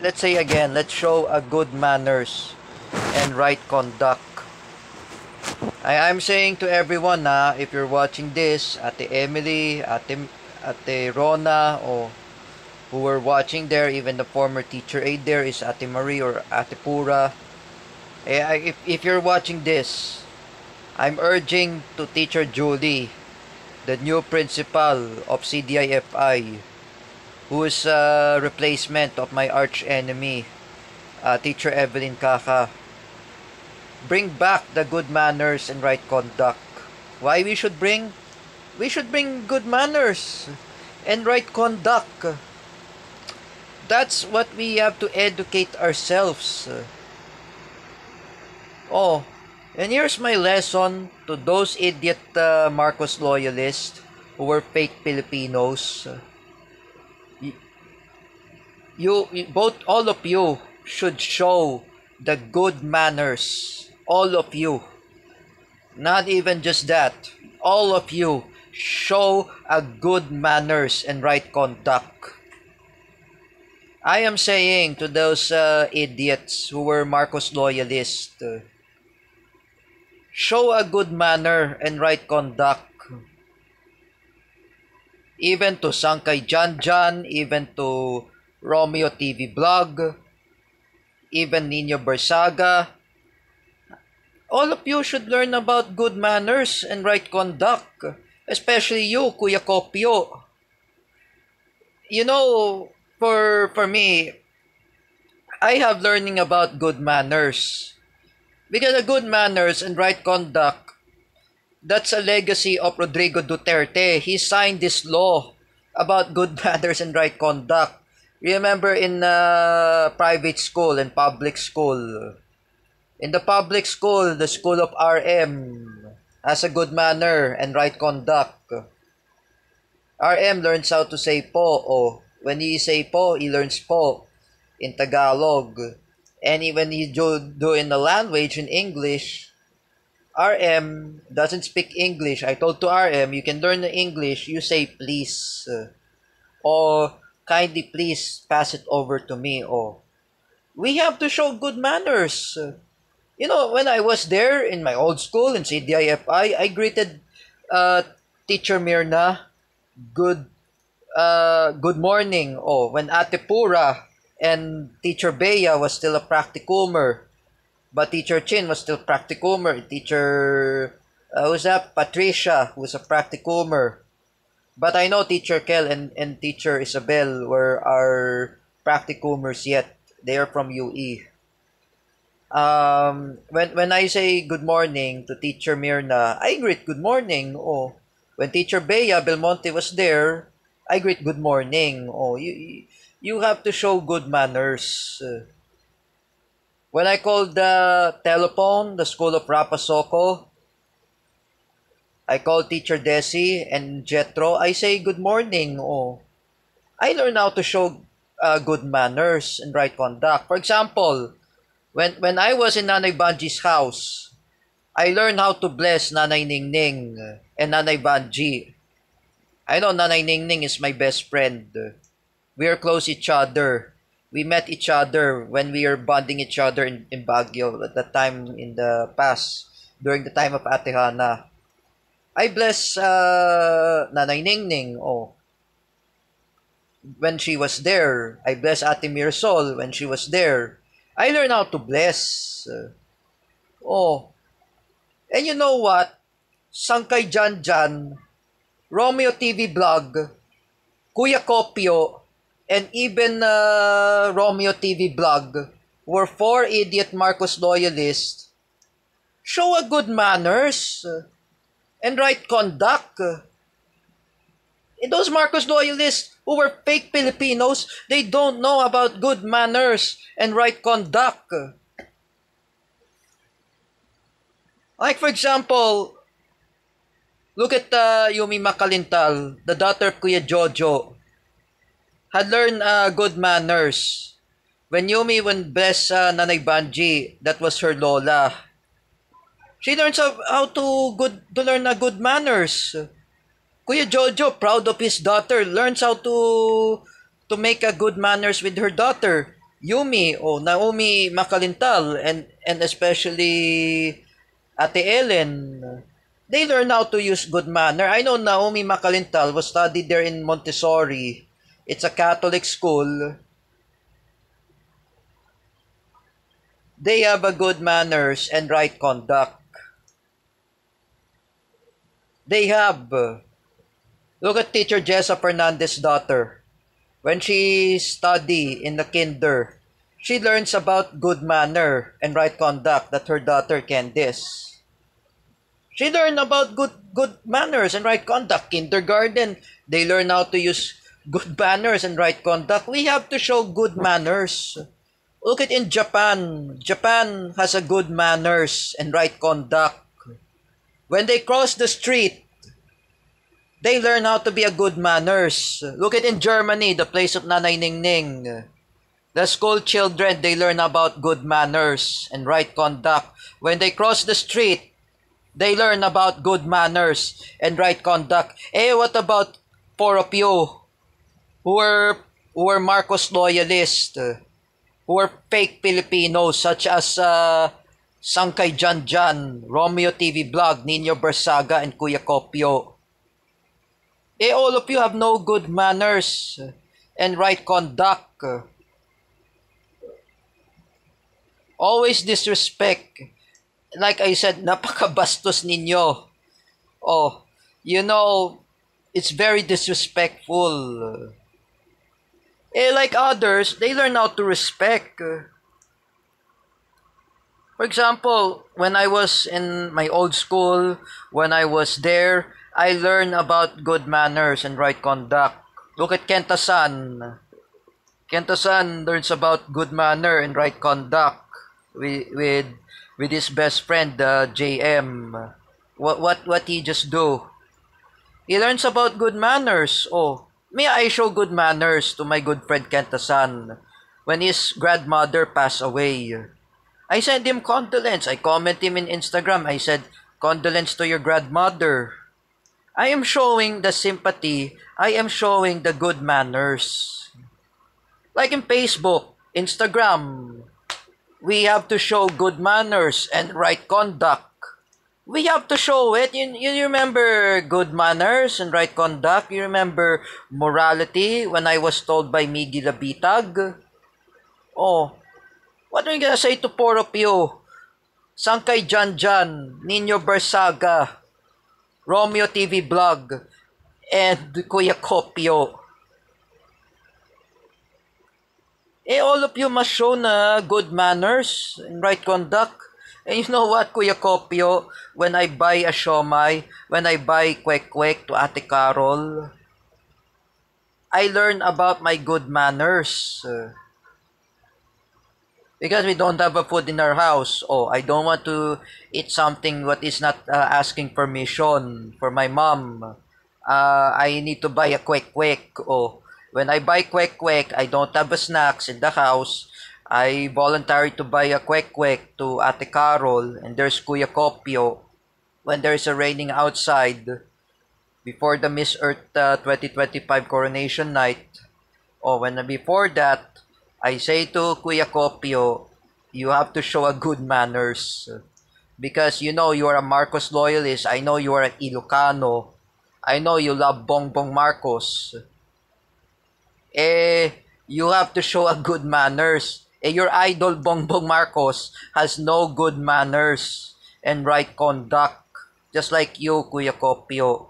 let's say again, let's show a good manners and right conduct. I'm saying to everyone na if you're watching this, Ate Emily, Ate Rona, or who were watching there, even the former teacher aide there is Ate Marie or Ate Pura. If you're watching this, I'm urging to Teacher Julie, the new principal of CDIFI, who is a replacement of my arch enemy, Teacher Evelyn Kaka. Bring back the good manners and right conduct. Why we should bring? We should bring good manners and right conduct. That's what we have to educate ourselves. Oh, and here's my lesson to those idiot Marcos loyalists who were fake Filipinos. All of you should show the good manners. All of you. Not even just that. All of you show a good manners and right conduct. I am saying to those idiots who were Marcos loyalists, show a good manner and right conduct. Even to Sangkay Janjan, even to Romeo TV Vlog, even Nino Bersaga. All of you should learn about good manners and right conduct. Especially you, Kuya Kopio. You know, for me, I have learning about good manners. Because the good manners and right conduct, that's a legacy of Rodrigo Duterte. He signed this law about good manners and right conduct. Remember in private school and public school. In the public school, the school of RM has a good manner and right conduct. RM learns how to say po. Oh, when he say po, he learns po in Tagalog. And when he do in the language in English, RM doesn't speak English. I told to RM, you can learn the English. You say please. Or kindly please pass it over to me. Or we have to show good manners. You know, when I was there in my old school in CDIFI, I greeted Teacher Mirna, good morning. Oh, when Ate Pura and Teacher Bea was still a practicumer, but Teacher Chin was still practicumer. Teacher, who's that? Patricia, who was a practicumer. But I know Teacher Kel and Teacher Isabel were our practicumers yet. They are from UE. When I say good morning to Teacher Mirna, I greet good morning. Oh, when Teacher Bea Belmonte was there, I greet good morning. Oh, you have to show good manners. When I called the telephone, the school of Rapasoco, I called Teacher Desi and Jetro. I say good morning. Oh, I learn how to show good manners and right conduct. For example, when I was in Nanay Banji's house, I learned how to bless Nanay Ningning and Nanay Banji. I know Nanay Ningning is my best friend. We are close each other. We met each other when we were bonding each other in Baguio at that time in the past, during the time of Ate Hana. I bless Nanay Ningning. Oh, when she was there. I bless Ate Mirsol when she was there. I learned how to bless. Oh. And you know what? Sangkay Janjan, Romeo TV Vlog, Kuya Kopio, and even Romeo TV Vlog were 4 idiot Marcos loyalists. Show a good manners and right conduct. And those Marcos loyalists who were fake Filipinos, they don't know about good manners and right conduct. Like for example, look at Yumi Makalintal, the daughter of Kuya Jojo, had learned good manners. When Yumi bless Nanay Banji, that was her lola. She learns how to learn good manners. Kuya Jojo, proud of his daughter, learns how to make a good manners with her daughter. Yumi o Naomi Makalintal and especially Ate Ellen, they learn how to use good manner. I know Naomi Makalintal was studied there in Montessori. It's a Catholic school. They have a good manners and right conduct. They have. Look at teacher Jessa Fernandez's daughter. When she study in the kinder, she learns about good manner and right conduct that her daughter Candice. She learned about good manners and right conduct. Kindergarten, they learn how to use good manners and right conduct. We have to show good manners. Look at in Japan. Japan has a good manners and right conduct. When they cross the street, they learn how to be a good manners. Look at in Germany, the place of Nanay Ningning. The school children, they learn about good manners and right conduct. When they cross the street, they learn about good manners and right conduct. What about four of you who were Marcos loyalists, who were fake Filipinos such as Sangkay Janjan, Romeo TV Blog, Nino Bersaga, and Kuya Kopio? All of you have no good manners and right conduct. Always disrespect. Like I said, napakabastos ninyo. Oh, you know, it's very disrespectful. Like others, they learn how to respect. For example, when I was in my old school, when I was there, I learned about good manners and right conduct. Look at Kenta-san. Kenta-san learns about good manner and right conduct with his best friend, JM. What he just do? He learns about good manners. Oh, may I show good manners to my good friend Kenta-san when his grandmother passed away. I sent him condolence. I comment him in Instagram. I said, condolence to your grandmother. I am showing the sympathy. I am showing the good manners. Like in Facebook, Instagram, we have to show good manners and right conduct. We have to show it. You remember good manners and right conduct? You remember morality when I was told by Miggy Labitag? Oh, what are you gonna say to four of you? Sangkay Janjan, Nino Bersaga, Romeo TV Blog, and Kuya Kopio. All of you must show na good manners and right conduct. And you know what, Kuya Kopio? When I buy a siomai, when I buy kwek-kwek to Ate Carol, I learn about my good manners. Because we don't have a food in our house. Oh, I don't want to eat something what is not asking permission for my mom. I need to buy a kwek-kwek. Oh, when I buy kwek-kwek, I don't have a snacks in the house. I volunteer to buy a kwek-kwek to Ate Carol, and there's Kuya Kopio. When there's a raining outside, before the Miss Earth 2025 coronation night, or when before that, I say to Kuya Kopio, you have to show a good manners. Because you know you are a Marcos loyalist. I know you are an Ilocano. I know you love Bongbong Marcos. You have to show a good manners. Your idol Bongbong Marcos has no good manners and right conduct. Just like you, Kuya Kopio.